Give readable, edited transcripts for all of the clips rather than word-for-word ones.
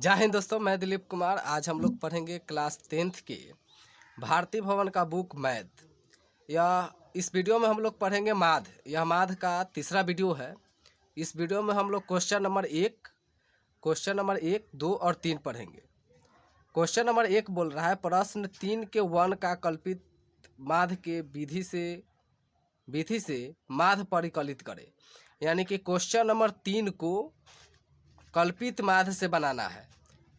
जय हिंद दोस्तों, मैं दिलीप कुमार। आज हम लोग पढ़ेंगे क्लास 10th के भारती भवन का बुक मैथ। यह इस वीडियो में हम लोग पढ़ेंगे माध। यह माध का तीसरा वीडियो है। इस वीडियो में हम लोग क्वेश्चन नंबर एक, दो और 3 पढ़ेंगे। क्वेश्चन नंबर 1 बोल रहा है, प्रश्न 3 के 1 का कल्पित माध के विधि से माध परिकलित करें। यानी कि क्वेश्चन नंबर 3 को कल्पित माध से बनाना है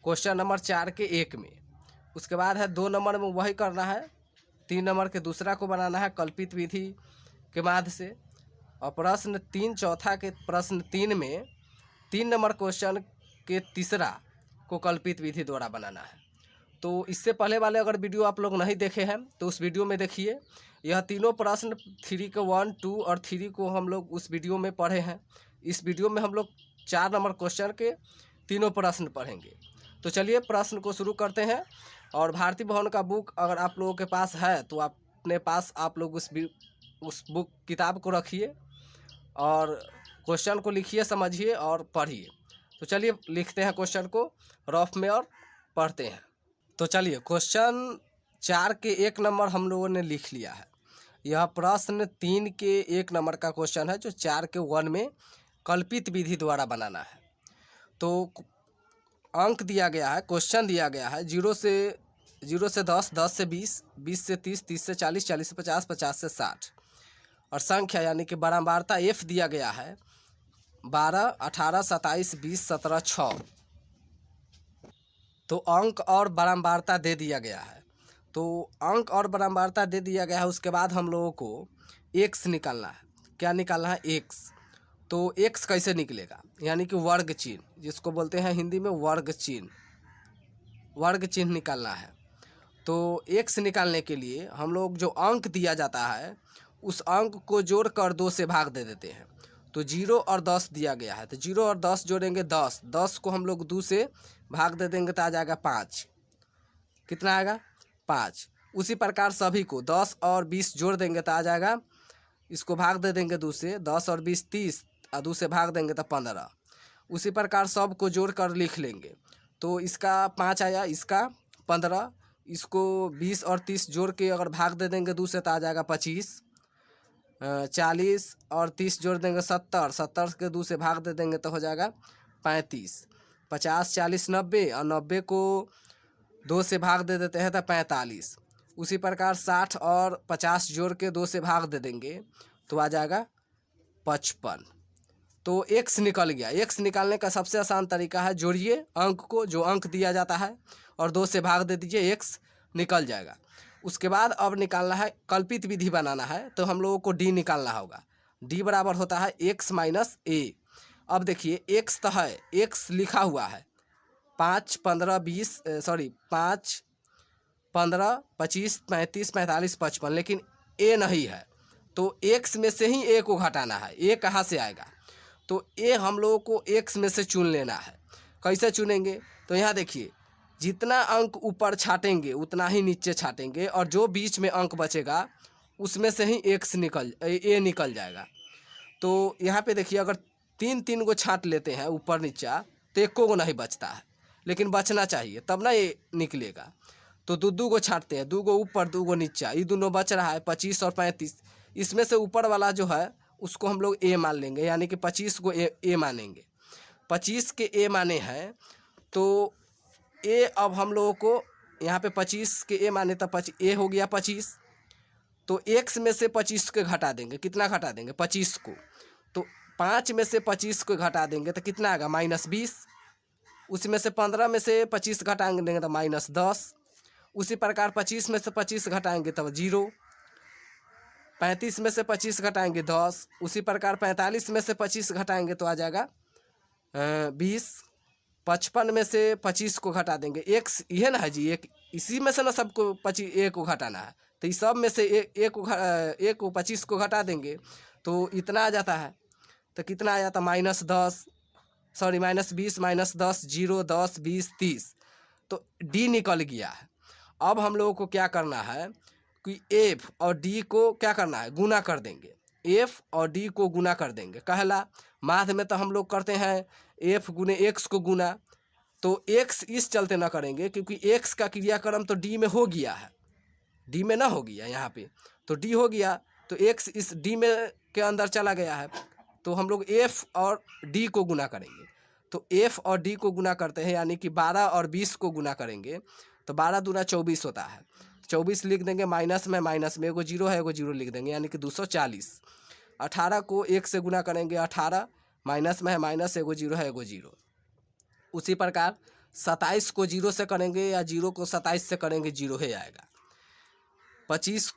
क्वेश्चन नंबर 4 के 1 में। उसके बाद है 2 नंबर में वही करना है, 3 नंबर के दूसरा को बनाना है कल्पित विधि के माध से। और प्रश्न 3 चौथा के प्रश्न 3 में 3 नंबर क्वेश्चन के तीसरा को कल्पित विधि द्वारा बनाना है। तो इससे पहले वाले अगर वीडियो आप लोग नहीं देखे हैं तो उस वीडियो में देखिए। यह तीनों प्रश्न 3 के 1, 2 और 3 को हम लोग उस वीडियो में पढ़े हैं। इस वीडियो में हम लोग 4 नंबर क्वेश्चन के तीनों प्रश्न पढ़ेंगे। तो चलिए प्रश्न को शुरू करते हैं। और भारती भवन का बुक अगर आप लोगों के पास है तो अपने पास आप लोग उस बुक किताब को रखिए और क्वेश्चन को लिखिए, समझिए और पढ़िए। तो चलिए लिखते हैं क्वेश्चन को रफ में और पढ़ते हैं। तो चलिए क्वेश्चन 4 के 1 नंबर हम लोगों ने लिख लिया है। यह प्रश्न 3 के 1 नंबर का क्वेश्चन है जो 4 के 1 में कल्पित विधि द्वारा बनाना है। तो अंक दिया गया है, क्वेश्चन दिया गया है 0 से 10, 10 से 20, 20 से 30, 30 से 40, 40 से 50, 50 से 60 और संख्या यानी कि बारंबारता f दिया गया है 12, 18, 27, 20, 17, 6। तो अंक और बारंबारता दे दिया गया है। तो अंक और बारंबारता दे दिया गया है। उसके बाद हम लोगों को x निकालना है। क्या निकालना है? x। तो x कैसे निकलेगा? यानी कि वर्ग चिन्ह, जिसको बोलते हैं हिंदी में वर्ग चिन्ह निकालना है। तो x निकालने के लिए हम लोग जो अंक दिया जाता है उस अंक को जोड़कर 2 से भाग दे देते हैं। तो 0 और 10 दिया गया है तो 0 और 10 जोड़ेंगे 10, 10 को हम लोग 2 से भाग दे देंगे तो आ जाएगा 5। कितना आएगा? 5। उसी प्रकार सभी को 10 और 20 जोड़ देंगे तो आ जाएगा, इसको भाग दे देंगे 2 से, 10 और 20 30 और 2 से भाग देंगे तो 15। उसी प्रकार सब को जोड़ कर लिख लेंगे। तो इसका 5 आया, इसका 15, इसको 20 और 30 जोड़ के अगर भाग दे देंगे 2 से तो आ जाएगा 25। 40 और 30 जोड़ देंगे 70, 70 के 2 से भाग दे देंगे तो हो जाएगा 35। 50, 40, 90 और 90 को 2 से भाग दे देते हैं तो 45। उसी प्रकार 60 और 50 जोड़ के 2 से भाग दे देंगे तो आ जाएगा 55। तो x निकल गया। x निकालने का सबसे आसान तरीका है, जोड़िए अंक को, जो अंक दिया जाता है और 2 से भाग दे दीजिए, x निकल जाएगा। उसके बाद अब निकालना है, कल्पित विधि बनाना है। तो हम लोगों को d निकालना होगा। d बराबर होता है x माइनस a। अब देखिए x तो है, x लिखा हुआ है 5, 15, 5, 15, 25, 35, 45, 55, लेकिन a नहीं है। तो x में से ही a को घटाना है। a कहाँ से आएगा? तो a हम लोगों को x में से चुन लेना है। कैसे चुनेंगे? तो यहाँ देखिए, जितना अंक ऊपर छाटेंगे उतना ही नीचे छाटेंगे और जो बीच में अंक बचेगा उसमें से ही a निकल जाएगा। तो यहाँ पे देखिए, अगर 3 को छाट लेते हैं ऊपर नीचा तो एको को नहीं बचता है, लेकिन बचना चाहिए तब ना ये निकलेगा। तो 2 को छाटते हैं, 2 को ऊपर 2 को नीचा, ये दोनों बच रहा है 25 और 35। इसमें से ऊपर वाला जो है उसको हम लोग a मान लेंगे, यानी कि 25 को a मानेंगे। 25 के a माने हैं तो a अब हम लोगों को यहाँ पे 25 के a माने तो a हो गया 25। तो x में से 25 को घटा देंगे। कितना घटा देंगे? 25 को। तो 5 में से 25 को घटा देंगे तो कितना आएगा? -20। उसमें से 15 में से 25 घटाएंगे तो -10। उसी प्रकार 25 में से 25 घटाएंगे तब 0। 35 में से 25 घटाएंगे 10। उसी प्रकार 45 में से 25 घटाएंगे तो आ जाएगा 20। 55 में से 25 को घटा देंगे, x ये ना है जी, एक इसी में से ना सबको 25 a को घटाना है। तो इस सब में से a को 25 को घटा देंगे तो इतना आ जाता है। तो कितना आ जाता? -20, -10, 0, 10, 20, 30। तो d निकल गया है। अब हम लोगों को क्या करना है कि f और d को क्या करना है? गुना कर देंगे। f और d को गुना कर देंगे। कहला माथ में तो हम लोग करते हैं f गुने x को गुना, तो x इस चलते ना करेंगे क्योंकि x का क्रियाक्रम तो d में हो गया है, d में ना हो गया यहाँ पे, तो d हो गया तो x इस d में के अंदर चला गया है, तो हम लोग f और d को गुना करेंगे। तो f और d को गुना करते हैं, यानी कि 12 और 20 को गुना करेंगे तो 12 दूना 24 होता है। 24 लिख देंगे, माइनस में एगो जीरो है, एगो जीरो लिख देंगे, यानी कि 240। 18 को 1 से गुना करेंगे, 18 माइनस में है, माइनस एगो जीरो है, एगो जीरो। उसी प्रकार 27 को 0 से करेंगे या 0 को 27 से करेंगे, जीरो ही आएगा। 20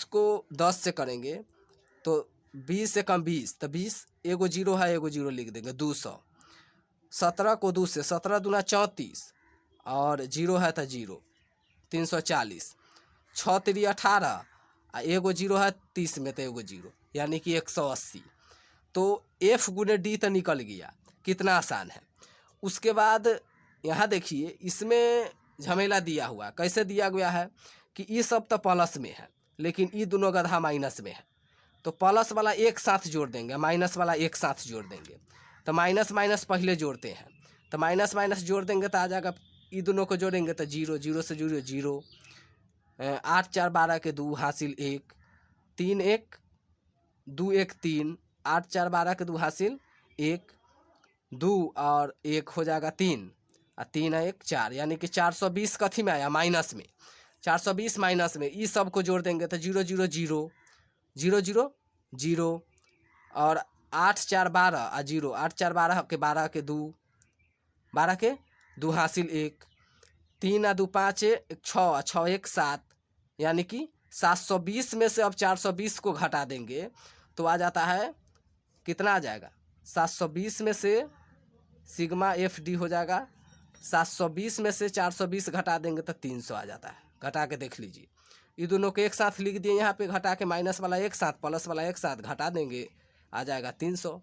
को 10 से करेंगे तो 20 से कम 20, तो 20 एगो जीरो है, एगो जीरो लिख देंगे, 200। 17 को 2 से, 17 दूना 34 और जीरो है तो जीरो, 340। 6 3 18 आ एगो जीरो है 30 में तो एगो जीरो, यानी कि 180। तो f गुने d तो निकल गया, कितना आसान है। उसके बाद यहाँ देखिए इसमें झमेला दिया हुआ, कैसे दिया गया है कि ये सब तो प्लस में है लेकिन ये दोनों गधा माइनस में है, तो प्लस वाला एक साथ जोड़ देंगे, माइनस वाला एक साथ जोड़ देंगे। तो माइनस माइनस पहले जोड़ते हैं, तो माइनस माइनस जोड़ देंगे तो आ जाएगा, ये दोनों को जोड़ेंगे तो जीरो, जीरो से जीरो जीरो। 8 4 12 के 2 हासिल 1, 3 1 2 1 3, 8 4 12 के 2 हासिल 1, 2 और 1 हो जाएगा 3 और 3 1 4, यानी कि 420 कथी में आया, माइनस में। 420 माइनस में ये सब को जोड़ देंगे तो 0 0 0 0 0 0 और 8 4 12 और 0, 8 4 12 के 12 के 2, 12 के 2 हासिल 1, 3 2 5 6, 6 1 7, यानी कि 720 में से अब 420 को घटा देंगे तो आ जाता है, कितना आ जाएगा, 720 में से सिग्मा एफ डी हो जाएगा, 720 में से 420 घटा देंगे तो 300 आ जाता है। घटा के देख लीजिए, ये दोनों को एक साथ लिख दिए यहाँ पे, घटा के माइनस वाला एक साथ, प्लस वाला एक साथ घटा देंगे, आ जाएगा 300।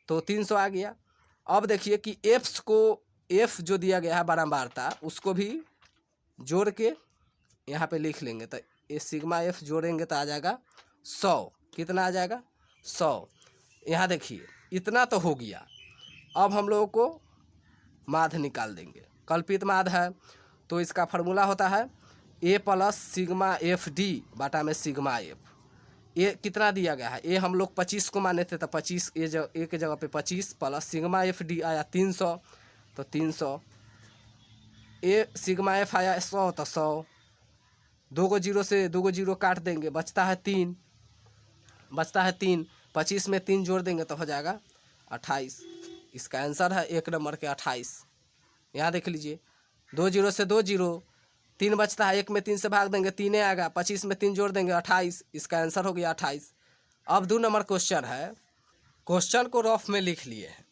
तो 300 आ गया। अब देखिए कि एफ्स को, एफ जो दिया गया है बारंबारता, उसको भी जोड़ के यहाँ पे लिख लेंगे, तो ये सिग्मा एफ जोड़ेंगे तो आ जाएगा 100। कितना आ जाएगा, 100। यहाँ देखिए इतना तो हो गया। अब हम लोगों को माध्य निकाल देंगे, कल्पित माध्य है तो इसका फार्मूला होता है ए प्लस सिग्मा एफ डी बाटा में सिग्मा एफ। ए कितना दिया गया है, ए हम लोग 25 को माने थे तो 25, ए के जगह पे 25 प्लस सिग्मा एफ डी आया 300, तो 300। ए सिग्मा एफ आया 100 तो 100, 2 को जीरो से 2 को जीरो काट देंगे, बचता है 3, 25 में 3 जोड़ देंगे तो हो जाएगा 28। इसका आंसर है 1 नंबर के 28। यहाँ देख लीजिए, 2 जीरो से 2 जीरो, 3 बचता है, 1 में 3 से भाग देंगे 3 आएगा, 25 में 3 जोड़ देंगे 28। इसका आंसर हो गया 28। अब 2 नंबर क्वेश्चन है, क्वेश्चन को रफ में लिख लिए हैं।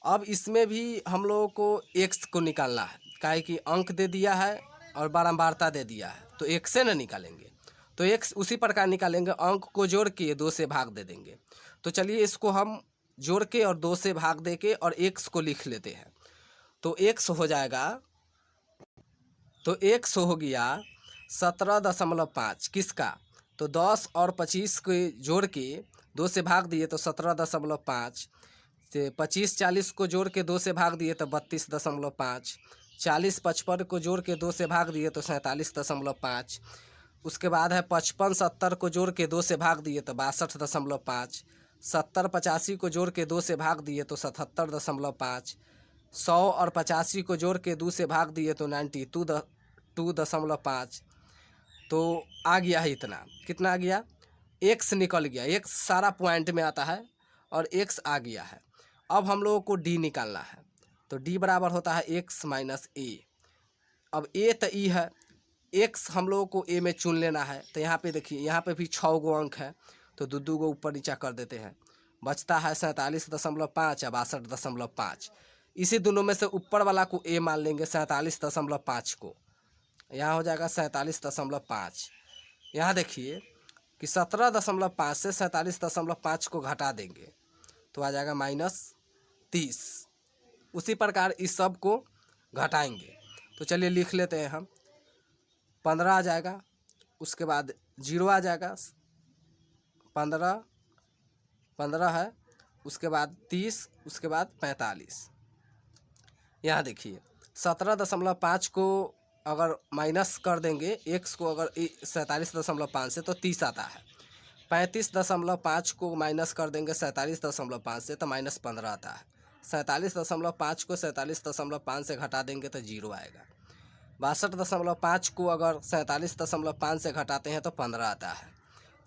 अब इसमें भी हम लोगों को एक्स को निकालना है, काहे कि अंक दे दिया है और बारंबारता दे दिया है, तो एक से न निकालेंगे, तो एक्स उसी प्रकार निकालेंगे, अंक को जोड़ के 2 से भाग दे देंगे। तो चलिए इसको हम जोड़ के और 2 से भाग दे के और एक्स को लिख लेते हैं। तो एक्स हो जाएगा, तो एक्स हो गया 17.5, किसका, तो 10 और 25 के जोड़ के 2 से भाग दिए तो 17.5, से 25 40 को जोड़ के 2 से भाग दिए तो 32.5, 40 55 को जोड़ के 2 से भाग दिए तो 47.5, उसके बाद है 55 70 को जोड़ के 2 से भाग दिए तो 62.5, 70 85 को जोड़ के 2 से भाग दिए तो 77.5, 100 और 85 को जोड़ के 2 से भाग दिए तो 92.5। तो आ गया है इतना, कितना आ गया, एक्स निकल गया, एक्स सारा पॉइंट में आता है और एक्स आ गया है। अब हम लोगों को डी निकालना है, तो डी बराबर होता है एक्स माइनस ए। अब ए तो ई है, एक्स हम लोगों को ए में चुन लेना है, तो यहाँ पे देखिए, यहाँ पे भी 6 गो अंक है, तो 2 गो ऊपर नीचा कर देते हैं, बचता है 47.5 या 62.5। इसी दोनों में से ऊपर वाला को ए मान लेंगे, 47.5 को, यहाँ हो जाएगा 47.5। यहाँ देखिए कि 17.5 से 47.5 को घटा देंगे तो आ जाएगा -30। उसी प्रकार इस सब को घटाएंगे, तो चलिए लिख लेते हैं हम, 15 आ जाएगा, उसके बाद 0 आ जाएगा, 15 है, उसके बाद 30, उसके बाद 45। यहाँ देखिए 17.5 को अगर माइनस कर देंगे, x को अगर 47.5 से तो 30 आता है। 35.5 को माइनस कर देंगे 47.5 से तो -15 आता है। 47.5 को 47.5 से घटा देंगे तो 0 आएगा। 62.5 को अगर 47.5 से घटाते हैं तो 15 आता है।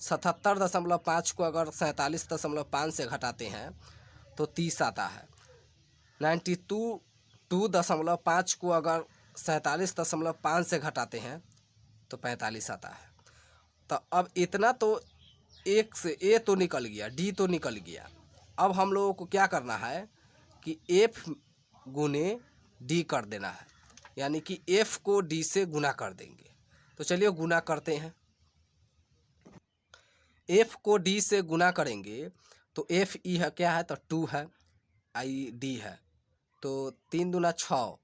77.5 को अगर 47.5 से घटाते हैं तो 30 आता है। 92.5 को अगर 47.5 से घटाते हैं तो 45 आता है। तो अब इतना तो एक से ए तो निकल गया, डी तो निकल गया। अब हम लोगों को क्या करना है कि एफ गुने डी कर देना है, यानी कि एफ को डी से गुना कर देंगे। तो चलिए गुना करते हैं। एफ को डी से गुना करेंगे तो एफ ई है क्या है तो 2 है, आई डी है तो 3 दूना 6,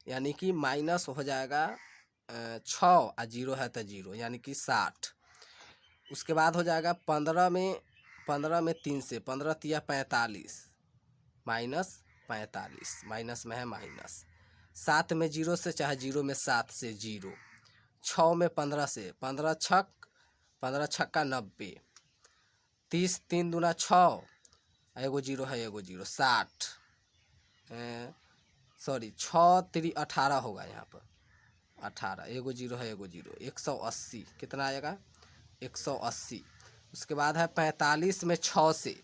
यानी कि माइनस हो जाएगा 6 और 0 है तो 0, यानी कि 60। उसके बाद हो जाएगा 15 में 3 से 15 तिया 45 माइनस 45, माइनस में है माइनस। 7 में 0 से चाहे 0 में 7 से 0। 6 में 15 से 15 छक्का 90। 30 3 दूना 6, एगो 0 है एगो 0, 60। सॉरी 6 3 18 होगा यहाँ पर 18, एगो 0 है एगो 0, 180। कितना आएगा 180। उसके बाद है 45 में 6 से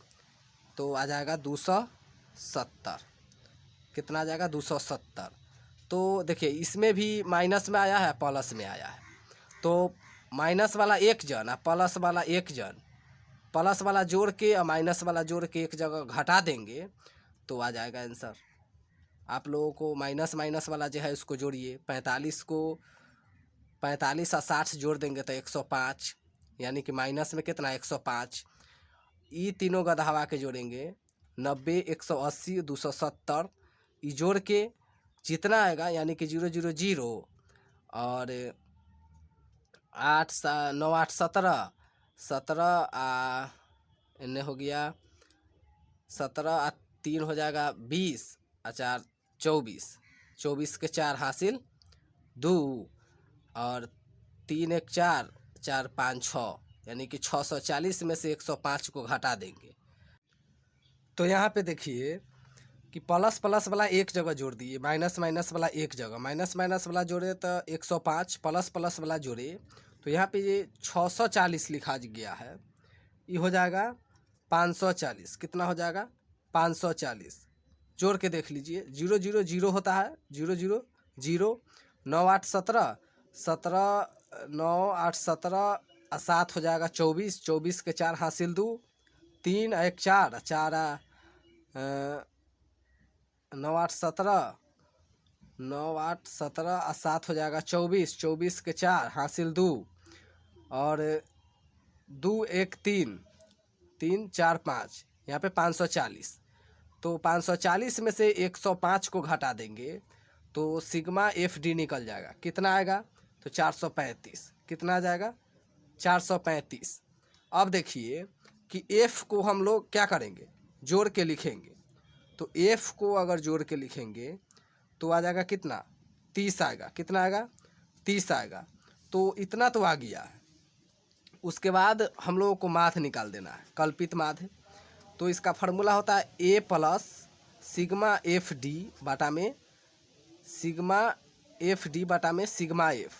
तो आ जाएगा 270। कितना आ जाएगा 270। तो देखिए इसमें भी माइनस में आया है प्लस में आया है, तो माइनस वाला एक जन और प्लस वाला एक जन, प्लस वाला जोड़ के और माइनस वाला जोड़ के एक जगह घटा देंगे तो आ जाएगा आंसर। आप लोगों को माइनस माइनस वाला जो है उसको जोड़िए। 45 को 45 और 60 जोड़ देंगे तो 105, यानी कि माइनस में कितना 105। ये तीनों गधवा के जोड़ेंगे 90 180 270, ये जोड़ के जितना आएगा यानी कि 0 0 0 और 8 9 8 17 17 इन्हें हो गया 17 और 3 हो जाएगा 20 और 4 24। 24 के 4 हासिल 2 और 3 1 4 4 5 6, यानी कि 640 में से 105 को घटा देंगे। तो यहाँ पे देखिए कि प्लस प्लस वाला एक जगह जोड़ दिए, माइनस माइनस वाला एक जगह, माइनस माइनस वाला जोड़े तो 105, प्लस प्लस वाला जोड़े तो यहाँ पे ये 640 लिखा गया है, ये हो जाएगा 540। कितना हो जाएगा 540। जोड़ के देख लीजिए 0 0 0 होता है, 0 0 0, 9 8 17 17 9 8 17 और 7 हो जाएगा 24। 24 के 4 हासिल 2, 3 1 4 4 9 8 17 9 8 17 और 7 हो जाएगा 24। 24 के 4 हासिल 2 और 2 1 3 3 4 5, यहाँ पे 540। तो 540 में से 105 को घटा देंगे तो सिग्मा एफ डी निकल जाएगा। कितना आएगा तो 435। कितना आ जाएगा 435। अब देखिए कि एफ को हम लोग क्या करेंगे जोड़ के लिखेंगे, तो एफ को अगर जोड़ के लिखेंगे तो आ जाएगा कितना 30 आएगा। कितना आएगा 30 आएगा। तो इतना तो आ गया है। उसके बाद हम लोगों को माध्य निकाल देना है, कल्पित माध्य। तो इसका फार्मूला होता है ए प्लस सिग्मा एफ डी बटा में सिग्मा एफ डी बटा में सिग्मा एफ।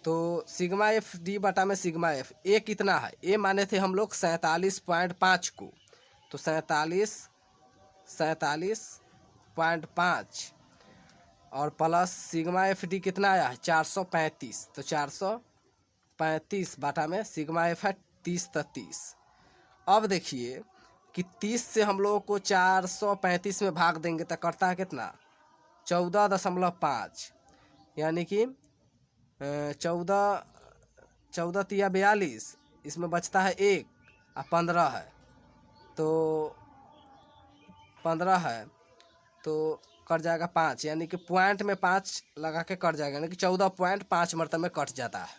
तो सिग्मा एफ डी बटा में सिग्मा एफ, ए कितना है, ए माने थे हम लोग 47.5 को, तो 47.5 और प्लस सिग्मा एफ डी कितना आया है 435, तो 435 बटा में सिग्मा एफ है 30 तो 30। अब देखिए कि 30 से हम लोगों को 435 में भाग देंगे तो करता है कितना 14.5, यानी कि 14 तिया 42, इसमें बचता है 1 और 15 है तो 15 है तो कट जाएगा 5, यानी कि पॉइंट में 5 लगा के कट जाएगा, यानी कि 14.5 मरतबे में कट जाता है।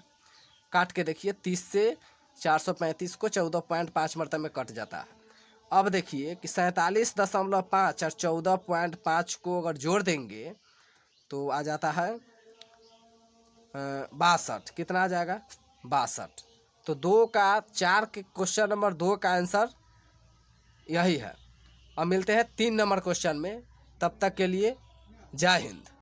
काट के देखिए 30 से 435 को 14.5 मरतबे में कट जाता है। अब देखिए कि 47.5 और 14.5 को अगर जोड़ देंगे तो आ जाता है 62। कितना आ जाएगा? 62। तो 4 के क्वेश्चन नंबर 2 का आंसर यही है। अब मिलते हैं 3 नंबर क्वेश्चन में, तब तक के लिए जय हिंद।